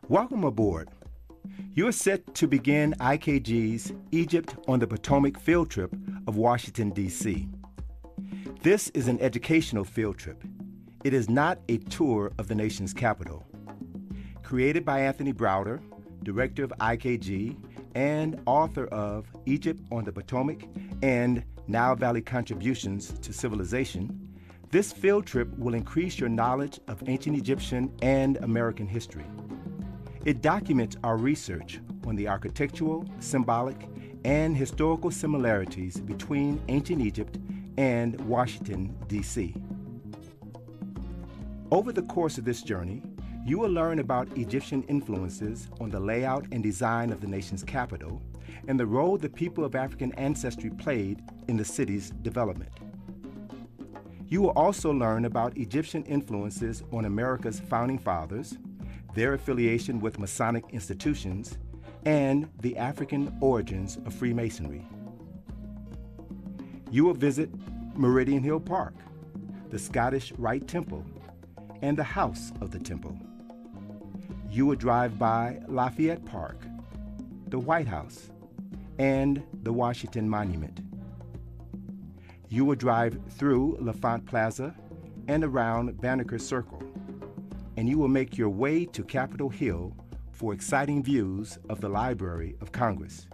Welcome aboard. You are set to begin IKG's Egypt on the Potomac Field Trip of Washington, D.C. This is an educational field trip. It is not a tour of the nation's capital. Created by Anthony Browder, director of IKG and author of Egypt on the Potomac and Nile Valley Contributions to Civilization, this field trip will increase your knowledge of ancient Egyptian and American history. It documents our research on the architectural, symbolic, and historical similarities between ancient Egypt and Washington, D.C. Over the course of this journey, you will learn about Egyptian influences on the layout and design of the nation's capital and the role the people of African ancestry played in the city's development. You will also learn about Egyptian influences on America's founding fathers, their affiliation with Masonic institutions, and the African origins of Freemasonry. You will visit Meridian Hill Park, the Scottish Rite Temple, and the House of the Temple. You will drive by Lafayette Park, the White House, and the Washington Monument. You will drive through L'Enfant Plaza and around Banneker Circle, and you will make your way to Capitol Hill for exciting views of the Library of Congress.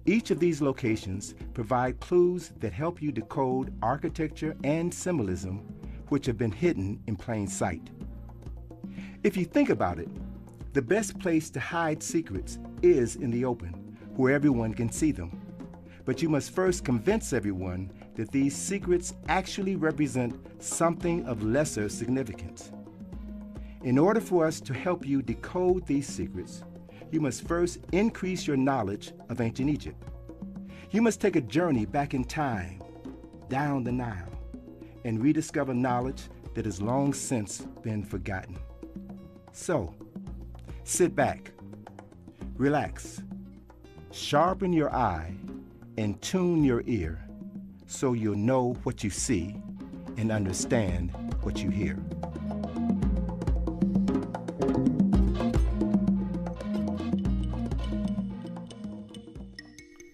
Each of these locations provide clues that help you decode architecture and symbolism which have been hidden in plain sight. If you think about it, the best place to hide secrets is in the open, where everyone can see them. But you must first convince everyone that these secrets actually represent something of lesser significance. In order for us to help you decode these secrets, you must first increase your knowledge of ancient Egypt. You must take a journey back in time, down the Nile, and rediscover knowledge that has long since been forgotten. So, sit back, relax, sharpen your eye, and tune your ear so you'll know what you see and understand what you hear.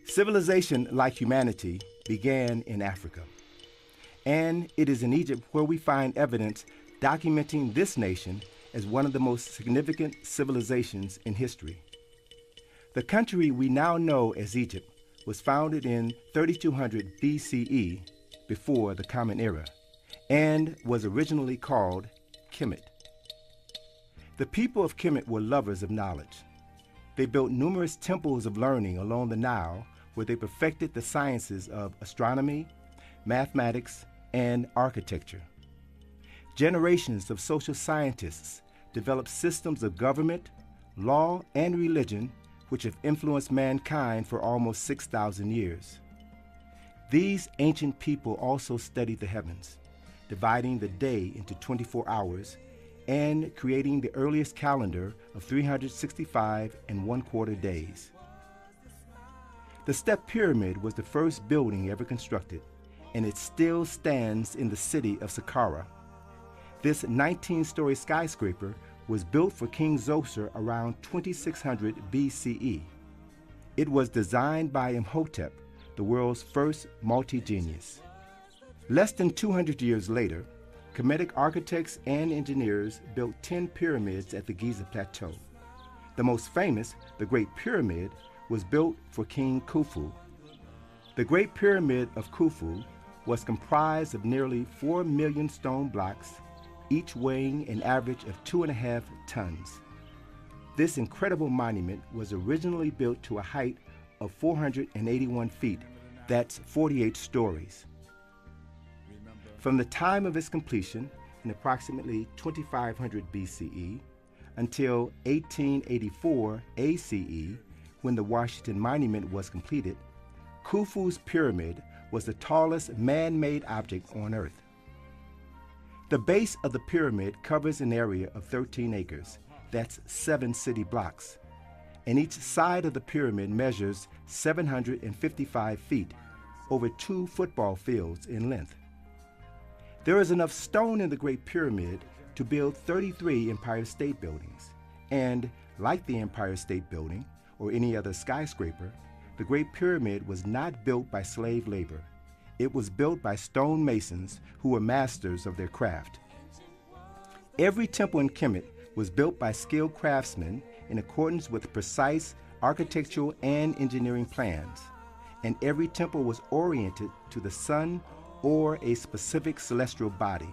Civilization, like humanity, began in Africa. And it is in Egypt where we find evidence documenting this nation as one of the most significant civilizations in history. The country we now know as Egypt was founded in 3200 BCE, before the Common Era, and was originally called Kemet. The people of Kemet were lovers of knowledge. They built numerous temples of learning along the Nile where they perfected the sciences of astronomy, mathematics, and architecture. Generations of social scientists developed systems of government, law, and religion which have influenced mankind for almost 6,000 years. These ancient people also studied the heavens, dividing the day into 24 hours and creating the earliest calendar of 365 and 1/4 days. The Step Pyramid was the first building ever constructed, and it still stands in the city of Saqqara. This 19-story skyscraper was built for King Zoser around 2600 BCE. It was designed by Imhotep, the world's first multi-genius. Less than 200 years later, Kemetic architects and engineers built 10 pyramids at the Giza Plateau. The most famous, the Great Pyramid, was built for King Khufu. The Great Pyramid of Khufu was comprised of nearly 4 million stone blocks, each weighing an average of 2.5 tons. This incredible monument was originally built to a height of 481 feet, that's 48 stories. From the time of its completion, in approximately 2500 BCE, until 1884 ACE, when the Washington Monument was completed, Khufu's pyramid was the tallest man-made object on Earth. The base of the pyramid covers an area of 13 acres, that's 7 city blocks, and each side of the pyramid measures 755 feet, over 2 football fields in length. There is enough stone in the Great Pyramid to build 33 Empire State Buildings, And like the Empire State Building or any other skyscraper, the Great Pyramid was not built by slave labor. It was built by stonemasons who were masters of their craft. Every temple in Kemet was built by skilled craftsmen in accordance with precise architectural and engineering plans, and every temple was oriented to the sun or a specific celestial body.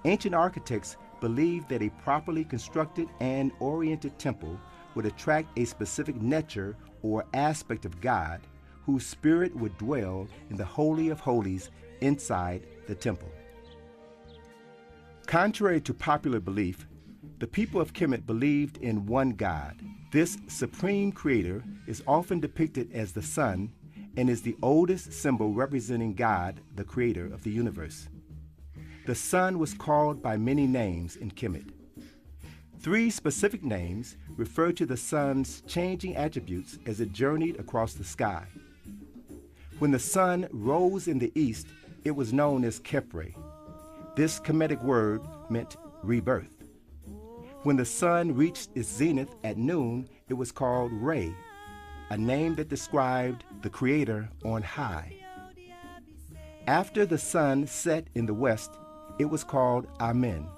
Ancient architects believed that a properly constructed and oriented temple would attract a specific nature or aspect of God, whose spirit would dwell in the Holy of Holies inside the temple. Contrary to popular belief, the people of Kemet believed in one God. This supreme creator is often depicted as the sun and is the oldest symbol representing God, the creator of the universe. The sun was called by many names in Kemet. 3 specific names refer to the sun's changing attributes as it journeyed across the sky. When the sun rose in the east, it was known as Khepre. This Kemetic word meant rebirth. When the sun reached its zenith at noon, it was called Re, a name that described the Creator on high. After the sun set in the west, it was called Amen,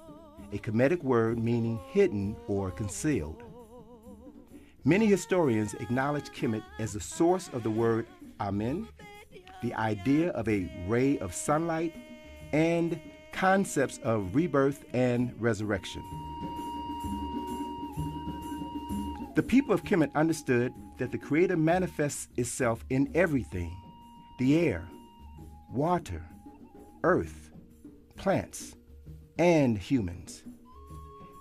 a Kemetic word meaning hidden or concealed. Many historians acknowledge Kemet as the source of the word Amen, the idea of a ray of sunlight, and concepts of rebirth and resurrection. The people of Kemet understood that the Creator manifests itself in everything: the air, water, earth, plants, and humans.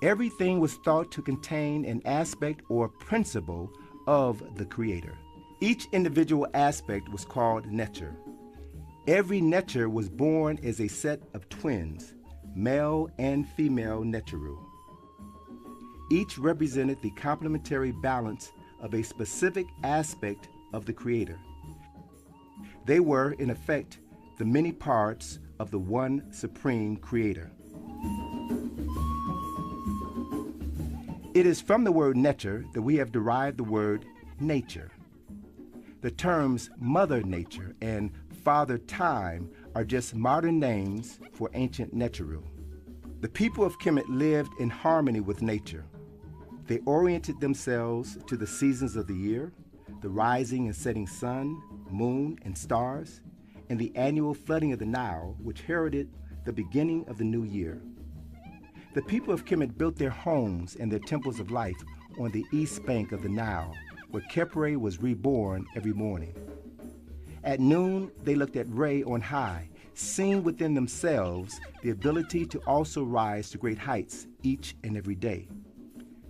Everything was thought to contain an aspect or principle of the Creator. Each individual aspect was called nature. Every nature was born as a set of twins, male and female Neteru. Each represented the complementary balance of a specific aspect of the Creator. They were, in effect, the many parts of the one supreme Creator. It is from the word nature that we have derived the word nature. The terms Mother Nature and Father Time are just modern names for ancient Neteru. The people of Kemet lived in harmony with nature. They oriented themselves to the seasons of the year, the rising and setting sun, moon, and stars, and the annual flooding of the Nile, which heralded the beginning of the new year. The people of Kemet built their homes and their temples of life on the east bank of the Nile, where Khepre was reborn every morning. At noon, they looked at Re on high, seeing within themselves the ability to also rise to great heights each and every day.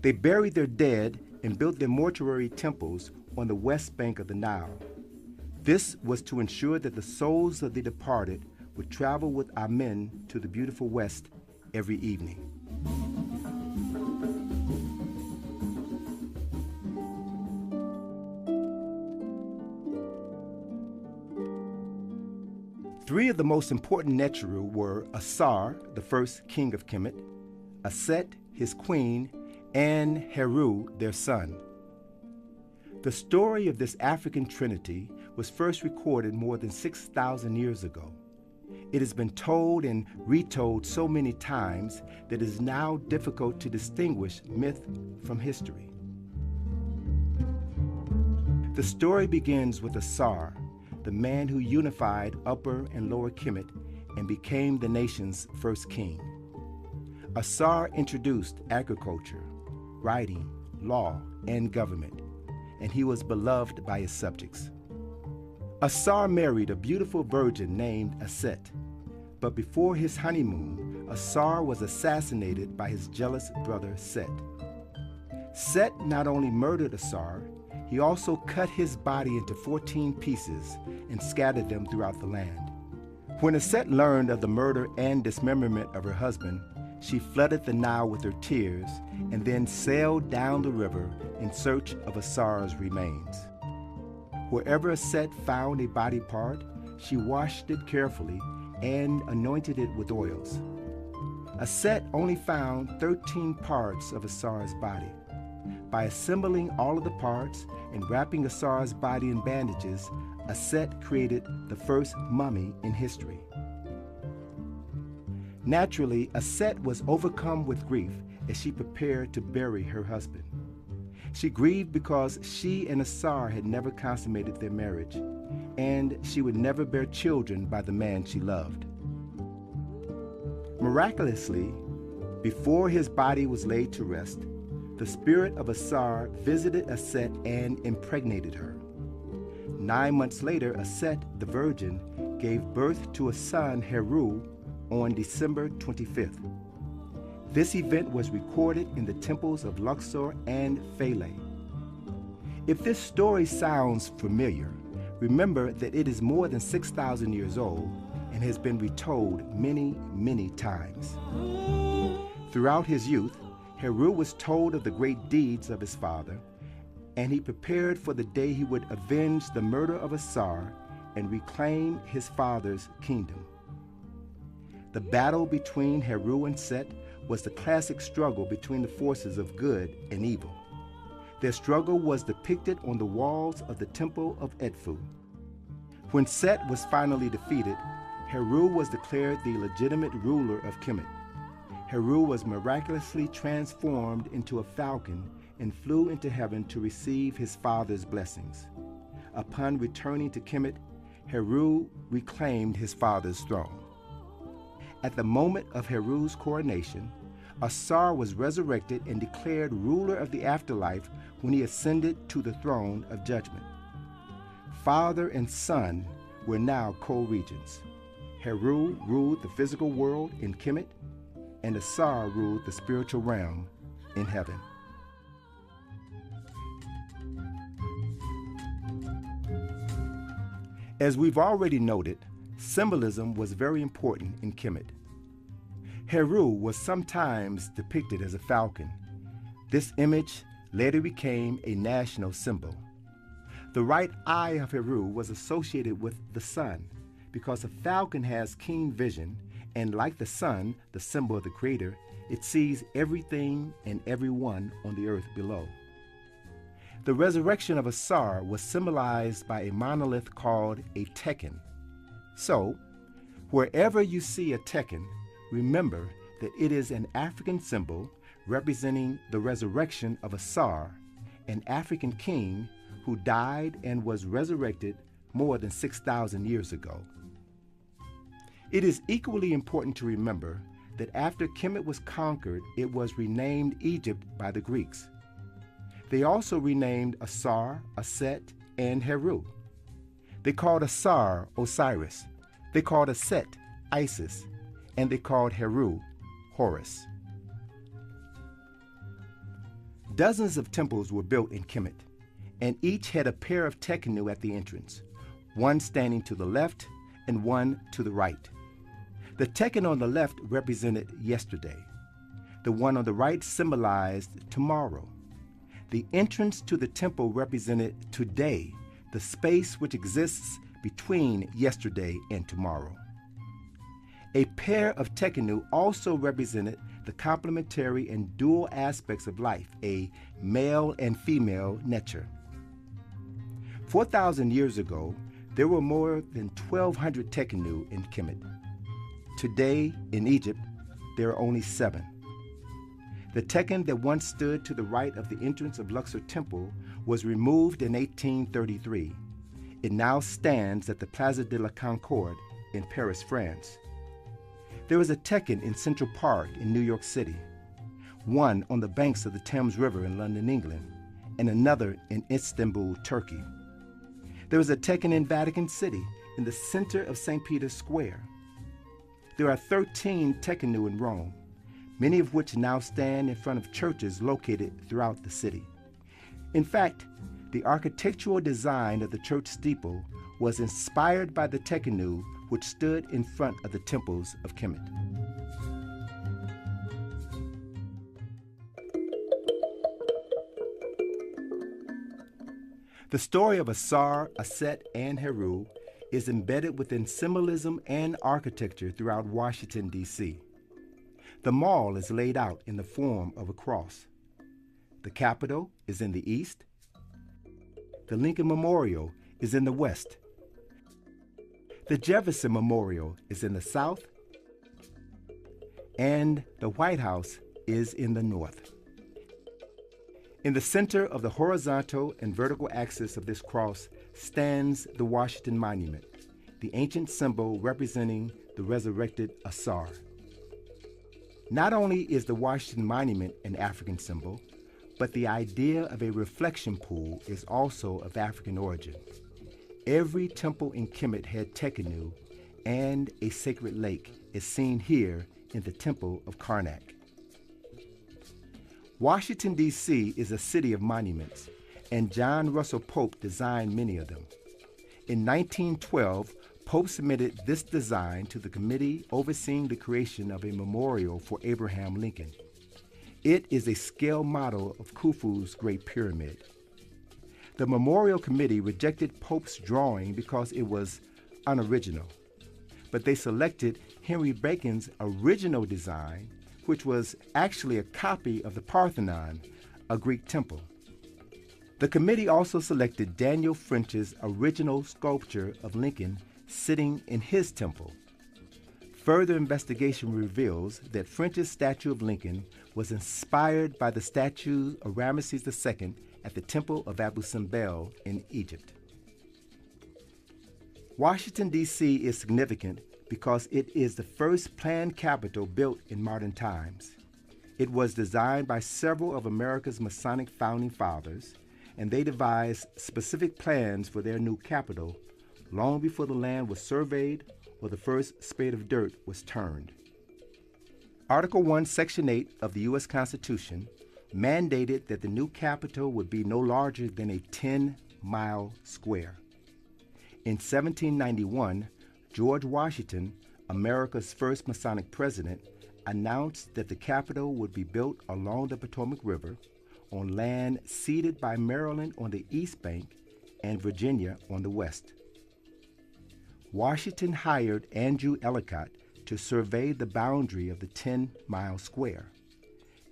They buried their dead and built their mortuary temples on the west bank of the Nile. This was to ensure that the souls of the departed would travel with Amen to the beautiful west every evening. Three of the most important Neteru were Assar, the first king of Kemet, Aset, his queen, and Heru, their son. The story of this African trinity was first recorded more than 6,000 years ago. It has been told and retold so many times that it is now difficult to distinguish myth from history. The story begins with Assar, the man who unified Upper and Lower Kemet and became the nation's first king. Assar introduced agriculture, writing, law, and government, and he was beloved by his subjects. Assar married a beautiful virgin named Aset, but before his honeymoon, Assar was assassinated by his jealous brother Set. Set not only murdered Assar, he also cut his body into 14 pieces and scattered them throughout the land. When Aset learned of the murder and dismemberment of her husband, she flooded the Nile with her tears and then sailed down the river in search of Assar's remains. Wherever Aset found a body part, she washed it carefully and anointed it with oils. Set only found 13 parts of Assar's body. By assembling all of the parts and wrapping Assar's body in bandages, Set created the first mummy in history. Naturally, Set was overcome with grief as she prepared to bury her husband. She grieved because she and Assar had never consummated their marriage, and she would never bear children by the man she loved. Miraculously, before his body was laid to rest, the spirit of Assar visited Set and impregnated her. 9 months later, Set, the virgin, gave birth to a son, Heru, on December 25th. This event was recorded in the temples of Luxor and Philae. If this story sounds familiar, remember that it is more than 6,000 years old and has been retold many, many times. Throughout his youth, Heru was told of the great deeds of his father, and he prepared for the day he would avenge the murder of Assar and reclaim his father's kingdom. The battle between Heru and Set was the classic struggle between the forces of good and evil. Their struggle was depicted on the walls of the temple of Edfu. When Set was finally defeated, Heru was declared the legitimate ruler of Kemet. Heru was miraculously transformed into a falcon and flew into heaven to receive his father's blessings. Upon returning to Kemet, Heru reclaimed his father's throne. At the moment of Heru's coronation, Assar was resurrected and declared ruler of the afterlife when he ascended to the throne of judgment. Father and son were now co-regents. Heru ruled the physical world in Kemet, and Assar ruled the spiritual realm in heaven. As we've already noted, symbolism was very important in Kemet. Heru was sometimes depicted as a falcon. This image later became a national symbol. The right eye of Heru was associated with the sun because a falcon has keen vision, and like the sun, the symbol of the Creator, it sees everything and everyone on the earth below. The resurrection of Assar was symbolized by a monolith called a tekken. So, wherever you see a tekken, remember that it is an African symbol representing the resurrection of Assar, an African king who died and was resurrected more than 6,000 years ago. It is equally important to remember that after Kemet was conquered, it was renamed Egypt by the Greeks. They also renamed Assar, Set, and Heru. They called Assar Osiris. They called Set Isis, and they called Heru Horus. Dozens of temples were built in Kemet, and each had a pair of tekkenu at the entrance, one standing to the left and one to the right. The tekken on the left represented yesterday. The one on the right symbolized tomorrow. The entrance to the temple represented today, the space which exists between yesterday and tomorrow. A pair of tekkenu also represented the complementary and dual aspects of life, a male and female nature. 4,000 years ago, there were more than 1,200 tekkenu in Kemet. Today, in Egypt, there are only 7. The tekken that once stood to the right of the entrance of Luxor Temple was removed in 1833. It now stands at the Place de la Concorde in Paris, France. There is a tekken in Central Park in New York City, one on the banks of the Thames River in London, England, and another in Istanbul, Turkey. There is a tekken in Vatican City in the center of St. Peter's Square. There are 13 tekkenu in Rome, many of which now stand in front of churches located throughout the city. In fact, the architectural design of the church steeple was inspired by the tekkenu which stood in front of the temples of Kemet. The story of Assar, Set, and Heru is embedded within symbolism and architecture throughout Washington, D.C. The mall is laid out in the form of a cross. The Capitol is in the east. The Lincoln Memorial is in the west. The Jefferson Memorial is in the south. And the White House is in the north. In the center of the horizontal and vertical axis of this cross stands the Washington Monument, the ancient symbol representing the resurrected Assar. Not only is the Washington Monument an African symbol, but the idea of a reflection pool is also of African origin. Every temple in Kemet had Tekenu, and a sacred lake is seen here in the Temple of Karnak. Washington, D.C. is a city of monuments, and John Russell Pope designed many of them. In 1912, Pope submitted this design to the committee overseeing the creation of a memorial for Abraham Lincoln. It is a scale model of Khufu's Great Pyramid. The memorial committee rejected Pope's drawing because it was unoriginal, but they selected Henry Bacon's original design, which was actually a copy of the Parthenon, a Greek temple. The committee also selected Daniel French's original sculpture of Lincoln sitting in his temple. Further investigation reveals that French's statue of Lincoln was inspired by the statue of Ramesses II at the Temple of Abu Simbel in Egypt. Washington, D.C. is significant because it is the first planned capital built in modern times. It was designed by several of America's Masonic founding fathers, and they devised specific plans for their new capital long before the land was surveyed or the first spade of dirt was turned. Article 1, Section 8 of the U.S. Constitution mandated that the new capital would be no larger than a 10-mile square. In 1791, George Washington, America's first Masonic president, announced that the Capitol would be built along the Potomac River on land ceded by Maryland on the east bank and Virginia on the west. Washington hired Andrew Ellicott to survey the boundary of the 10-mile square.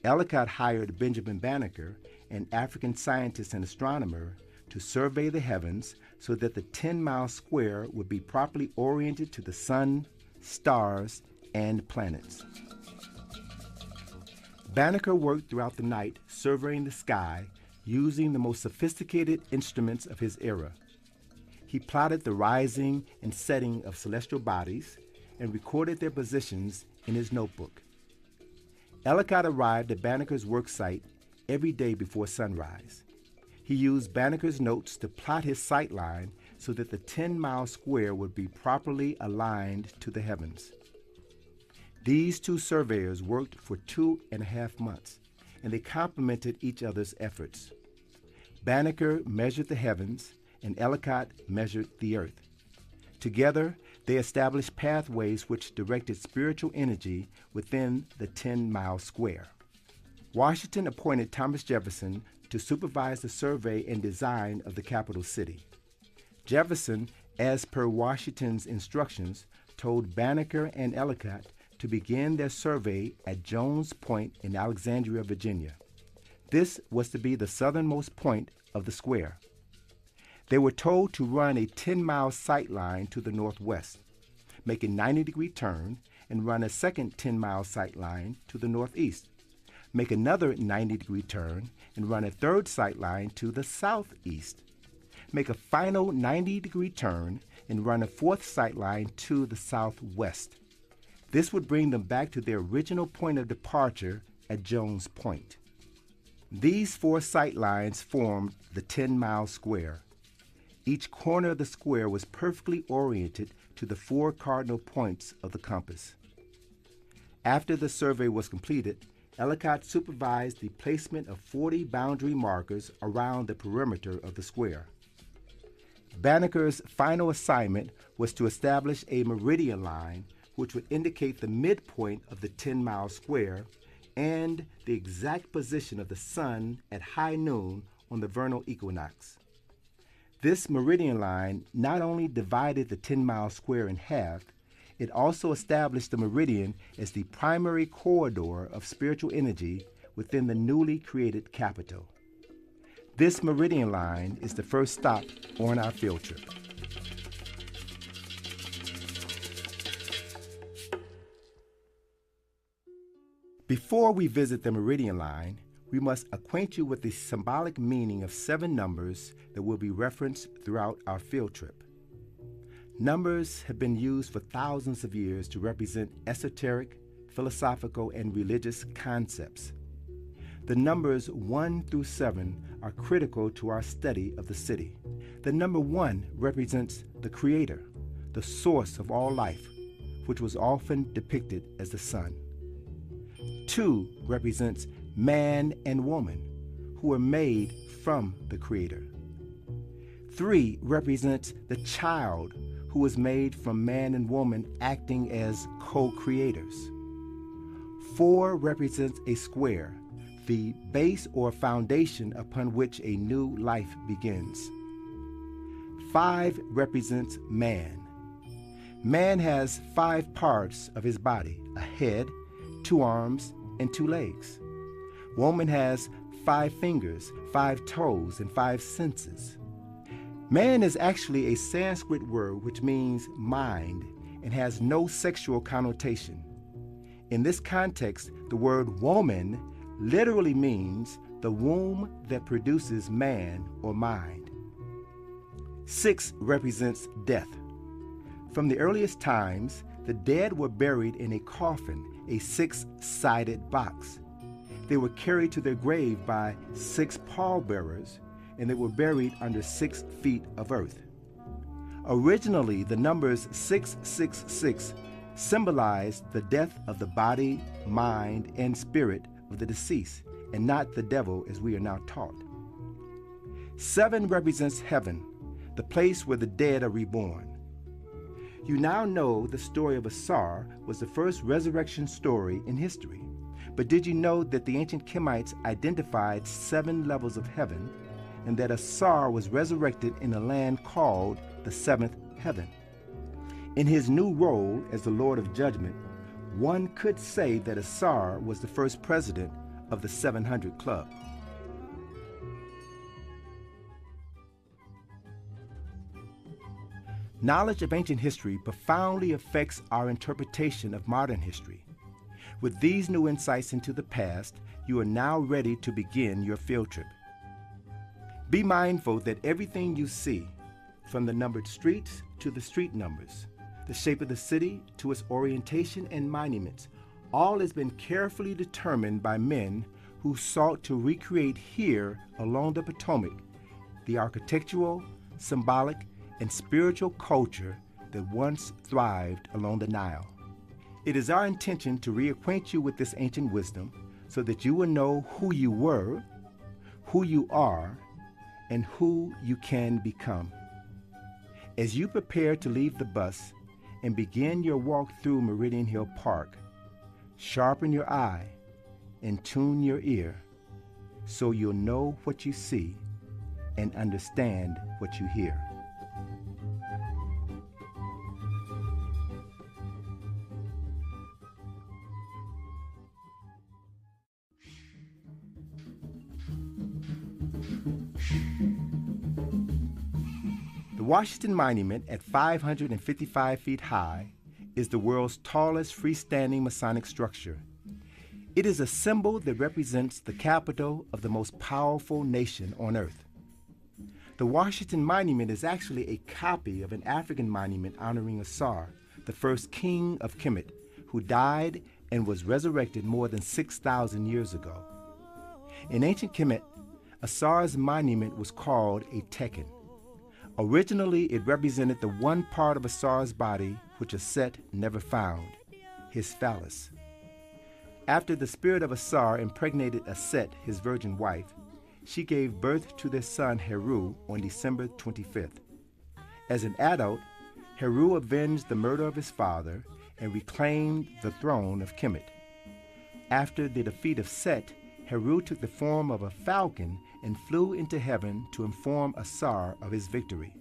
Ellicott hired Benjamin Banneker, an African scientist and astronomer, to survey the heavens so that the 10-mile square would be properly oriented to the sun, stars, and planets. Banneker worked throughout the night surveying the sky using the most sophisticated instruments of his era. He plotted the rising and setting of celestial bodies and recorded their positions in his notebook. Ellicott arrived at Banneker's work site every day before sunrise. He used Banneker's notes to plot his sightline so that the 10-mile square would be properly aligned to the heavens. These two surveyors worked for 2.5 months, and they complemented each other's efforts. Banneker measured the heavens, and Ellicott measured the earth. Together, they established pathways which directed spiritual energy within the 10-mile square. Washington appointed Thomas Jefferson to supervise the survey and design of the capital city. Jefferson, as per Washington's instructions, told Banneker and Ellicott to begin their survey at Jones Point in Alexandria, Virginia. This was to be the southernmost point of the square. They were told to run a 10-mile sight line to the northwest, make a 90-degree turn, and run a second 10-mile sight line to the northeast, make another 90-degree turn, and run a third sight line to the southeast, make a final 90-degree turn, and run a fourth sight line to the southwest. This would bring them back to their original point of departure at Jones Point. These 4 sight lines formed the 10-mile square. Each corner of the square was perfectly oriented to the 4 cardinal points of the compass. After the survey was completed, Ellicott supervised the placement of 40 boundary markers around the perimeter of the square. Banneker's final assignment was to establish a meridian line which would indicate the midpoint of the 10-mile square and the exact position of the sun at high noon on the vernal equinox. This meridian line not only divided the 10-mile square in half, It also established the meridian as the primary corridor of spiritual energy within the newly created capital. This meridian line is the first stop on our field trip. Before we visit the meridian line, we must acquaint you with the symbolic meaning of 7 numbers that will be referenced throughout our field trip. Numbers have been used for thousands of years to represent esoteric, philosophical, and religious concepts. The numbers 1 through 7 are critical to our study of the city. The number 1 represents the Creator, the source of all life, which was often depicted as the sun. 2 represents man and woman, who were made from the Creator. 3 represents the child, who was made from man and woman acting as co-creators. 4 represents a square, the base or foundation upon which a new life begins. 5 represents man. Man has 5 parts of his body: a head, 2 arms, and 2 legs. Woman has 5 fingers, 5 toes, and 5 senses. Man is actually a Sanskrit word which means mind and has no sexual connotation. In this context, the word woman literally means the womb that produces man or mind. 6 represents death. From the earliest times, the dead were buried in a coffin, a 6-sided box. They were carried to their grave by 6 pallbearers, and they were buried under 6 feet of earth. Originally, the numbers 666 symbolized the death of the body, mind, and spirit of the deceased, and not the devil as we are now taught. 7 represents heaven, the place where the dead are reborn. You now know the story of Assar was the first resurrection story in history. But did you know that the ancient Kemites identified 7 levels of heaven, and that Assar was resurrected in a land called the 7th heaven? In his new role as the Lord of Judgment, one could say that Assar was the first president of the 700 Club. Knowledge of ancient history profoundly affects our interpretation of modern history. With these new insights into the past, you are now ready to begin your field trip. Be mindful that everything you see, from the numbered streets to the street numbers, the shape of the city to its orientation and monuments, all has been carefully determined by men who sought to recreate here along the Potomac the architectural, symbolic, and spiritual culture that once thrived along the Nile. It is our intention to reacquaint you with this ancient wisdom so that you will know who you were, who you are, and who you can become. As you prepare to leave the bus and begin your walk through Meridian Hill Park, sharpen your eye and tune your ear so you'll know what you see and understand what you hear. The Washington Monument, at 555 feet high, is the world's tallest freestanding Masonic structure. It is a symbol that represents the capital of the most powerful nation on earth. The Washington Monument is actually a copy of an African monument honoring Assar, the first king of Kemet, who died and was resurrected more than 6,000 years ago. In ancient Kemet, Assar's monument was called a Tekken. Originally, it represented the one part of Assar's body which Set never found, his phallus. After the spirit of Assar impregnated Set, his virgin wife, she gave birth to their son Heru on December 25th. As an adult, Heru avenged the murder of his father and reclaimed the throne of Kemet. After the defeat of Set, Heru took the form of a falcon and flew into heaven to inform Assar of his victory.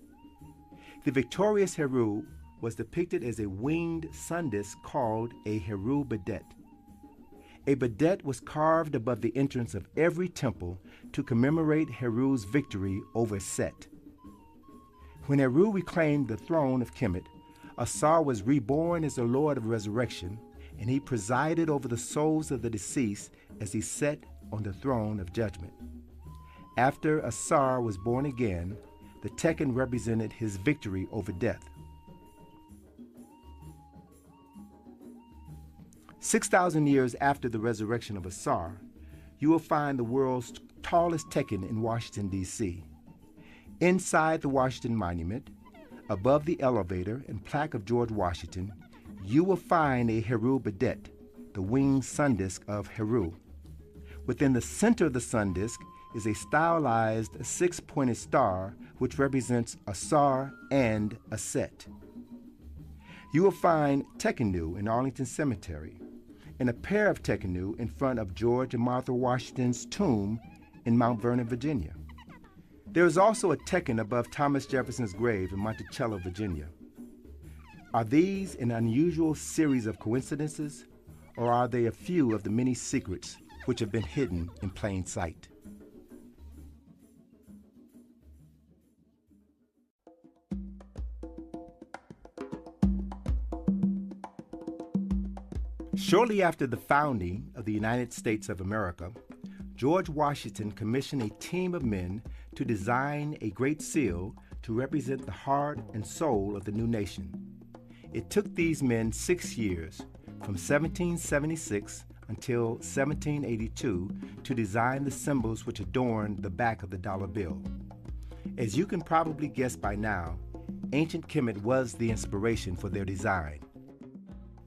The victorious Heru was depicted as a winged sun disk called a Heru Bedet. A bedet was carved above the entrance of every temple to commemorate Heru's victory over Set. When Heru reclaimed the throne of Kemet, Assar was reborn as the Lord of Resurrection, and he presided over the souls of the deceased as he sat on the throne of judgment. After Assar was born again, the Tekken represented his victory over death. 6,000 years after the resurrection of Assar, you will find the world's tallest Tekken in Washington, D.C. Inside the Washington Monument, above the elevator and plaque of George Washington, you will find a Heru Bedet, the winged sun disk of Heru. Within the center of the sun disk is a stylized six-pointed star which represents Assar and Aset. You will find Tekkenu in Arlington Cemetery and a pair of Tekkenu in front of George and Martha Washington's tomb in Mount Vernon, Virginia. There is also a Tekken above Thomas Jefferson's grave in Monticello, Virginia. Are these an unusual series of coincidences, or are they a few of the many secrets which have been hidden in plain sight? Shortly after the founding of the United States of America, George Washington commissioned a team of men to design a great seal to represent the heart and soul of the new nation. It took these men 6 years, from 1776 until 1782, to design the symbols which adorn the back of the dollar bill. As you can probably guess by now, ancient Kemet was the inspiration for their design.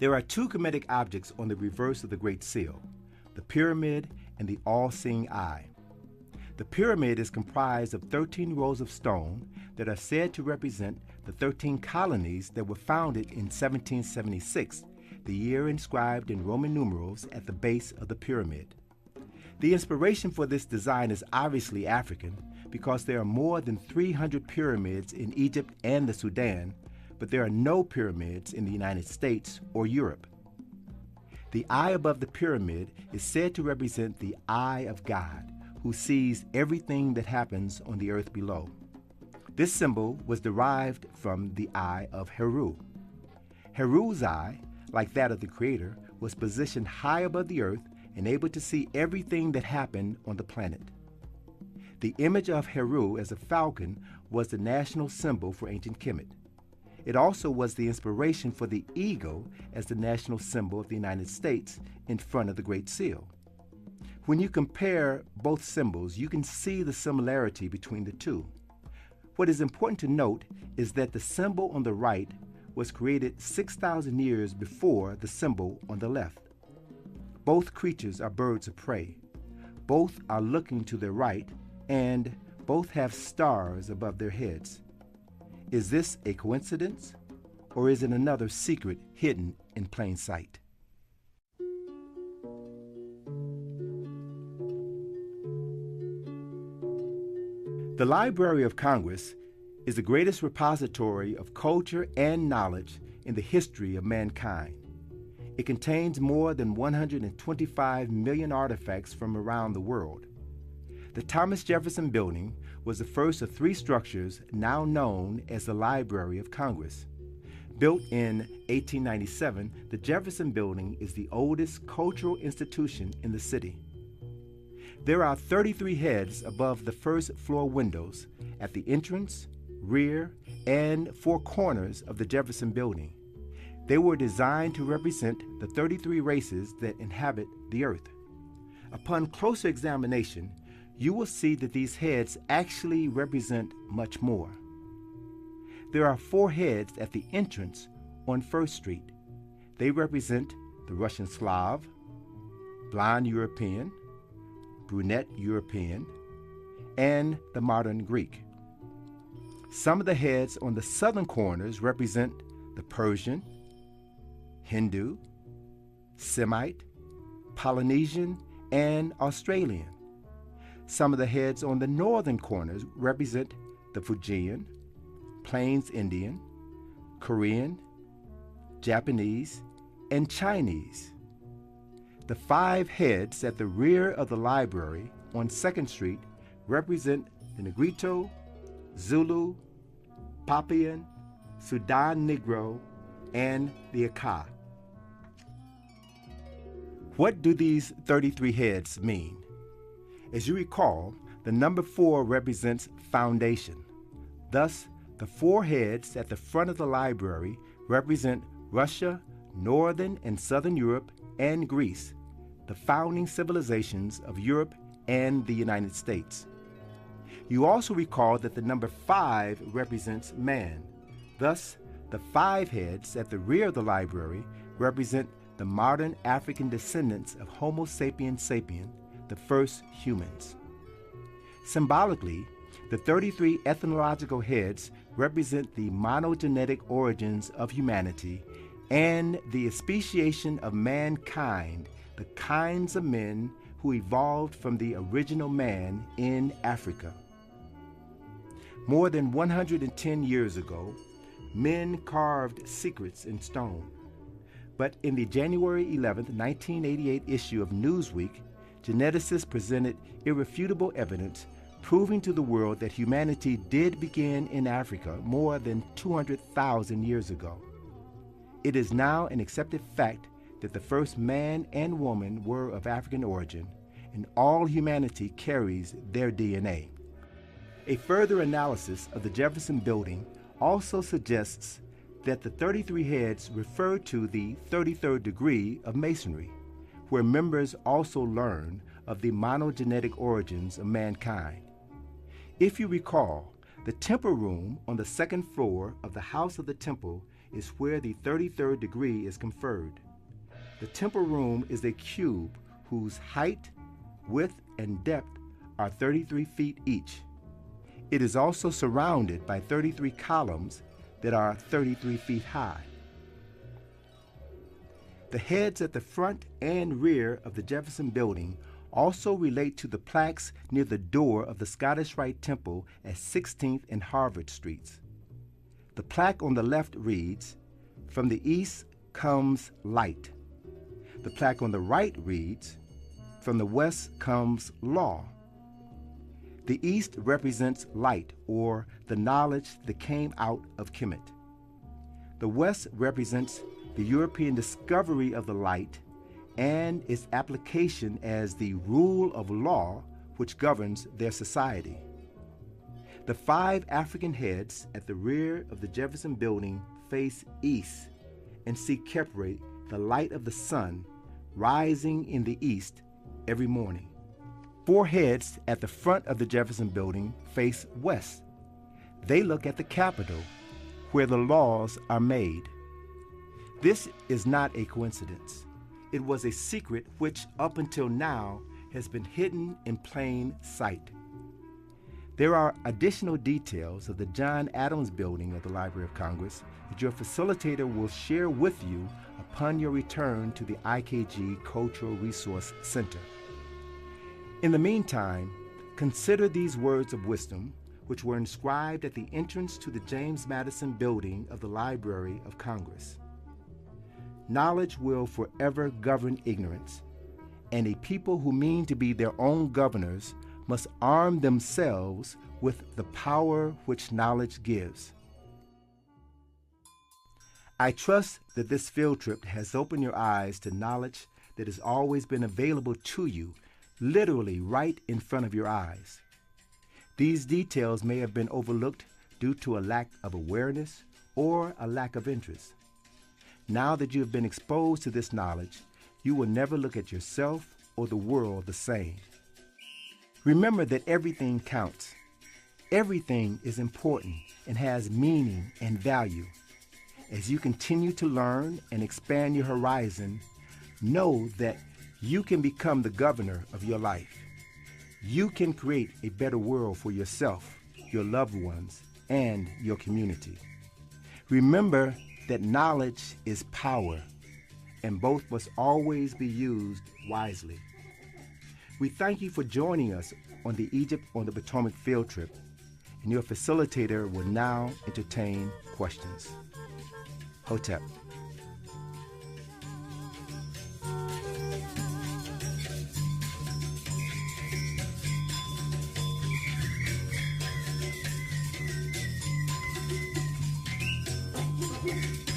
There are two Kemetic objects on the reverse of the Great Seal, the pyramid and the all-seeing eye. The pyramid is comprised of 13 rows of stone that are said to represent the 13 colonies that were founded in 1776, the year inscribed in Roman numerals at the base of the pyramid. The inspiration for this design is obviously African because there are more than 300 pyramids in Egypt and the Sudan, but there are no pyramids in the United States or Europe. The eye above the pyramid is said to represent the eye of God, who sees everything that happens on the earth below. This symbol was derived from the eye of Heru. Heru's eye, like that of the Creator, was positioned high above the earth and able to see everything that happened on the planet. The image of Heru as a falcon was the national symbol for ancient Kemet. It also was the inspiration for the eagle as the national symbol of the United States in front of the Great Seal. When you compare both symbols, you can see the similarity between the two. What is important to note is that the symbol on the right was created 6,000 years before the symbol on the left. Both creatures are birds of prey. Both are looking to their right, and both have stars above their heads. Is this a coincidence, or is it another secret hidden in plain sight? The Library of Congress is the greatest repository of culture and knowledge in the history of mankind. It contains more than 125 million artifacts from around the world. The Thomas Jefferson Building was the first of 3 structures now known as the Library of Congress. Built in 1897, the Jefferson Building is the oldest cultural institution in the city. There are 33 heads above the first floor windows at the entrance, rear, and 4 corners of the Jefferson Building. They were designed to represent the 33 races that inhabit the earth. Upon closer examination, you will see that these heads actually represent much more. There are 4 heads at the entrance on First Street. They represent the Russian Slav, blonde European, brunette European, and the modern Greek. Some of the heads on the southern corners represent the Persian, Hindu, Semite, Polynesian, and Australian. Some of the heads on the northern corners represent the Fujian, Plains Indian, Korean, Japanese, and Chinese. The 5 heads at the rear of the library on 2nd Street represent the Negrito, Zulu, Papuan, Sudan Negro, and the Aka. What do these 33 heads mean? As you recall, the number 4 represents foundation. Thus, the 4 heads at the front of the library represent Russia, Northern and Southern Europe, and Greece, the founding civilizations of Europe and the United States. You also recall that the number 5 represents man. Thus, the 5 heads at the rear of the library represent the modern African descendants of Homo sapiens sapien, the first humans. Symbolically, the 33 ethnological heads represent the monogenetic origins of humanity and the speciation of mankind, the kinds of men who evolved from the original man in Africa. More than 110 years ago, men carved secrets in stone. But in the January 11, 1988 issue of Newsweek, geneticists presented irrefutable evidence proving to the world that humanity did begin in Africa more than 200,000 years ago. It is now an accepted fact that the first man and woman were of African origin, and all humanity carries their DNA. A further analysis of the Jefferson Building also suggests that the 33 heads refer to the 33rd degree of Masonry, where members also learn of the monogenetic origins of mankind. If you recall, the temple room on the 2nd floor of the House of the Temple is where the 33rd degree is conferred. The temple room is a cube whose height, width, and depth are 33 feet each. It is also surrounded by 33 columns that are 33 feet high. The heads at the front and rear of the Jefferson Building also relate to the plaques near the door of the Scottish Rite Temple at 16th and Harvard Streets. The plaque on the left reads, "From the east comes light." The plaque on the right reads, "From the west comes law." The east represents light, or the knowledge that came out of Kemet. The west represents the European discovery of the light and its application as the rule of law which governs their society. The 5 African heads at the rear of the Jefferson Building face east and see Khepri, the light of the sun, rising in the east every morning. 4 heads at the front of the Jefferson Building face west. They look at the Capitol, where the laws are made. This is not a coincidence. It was a secret which, up until now, has been hidden in plain sight. There are additional details of the John Adams Building of the Library of Congress that your facilitator will share with you upon your return to the IKG Cultural Resource Center. In the meantime, consider these words of wisdom which were inscribed at the entrance to the James Madison Building of the Library of Congress. Knowledge will forever govern ignorance, and a people who mean to be their own governors must arm themselves with the power which knowledge gives. I trust that this field trip has opened your eyes to knowledge that has always been available to you, literally right in front of your eyes. These details may have been overlooked due to a lack of awareness or a lack of interest. Now that you have been exposed to this knowledge, you will never look at yourself or the world the same. Remember that everything counts. Everything is important and has meaning and value. As you continue to learn and expand your horizon, know that you can become the governor of your life. You can create a better world for yourself, your loved ones, and your community. Remember that knowledge is power, and both must always be used wisely. We thank you for joining us on the Egypt on the Potomac Field Trip, and your facilitator will now entertain questions. Hotep. with.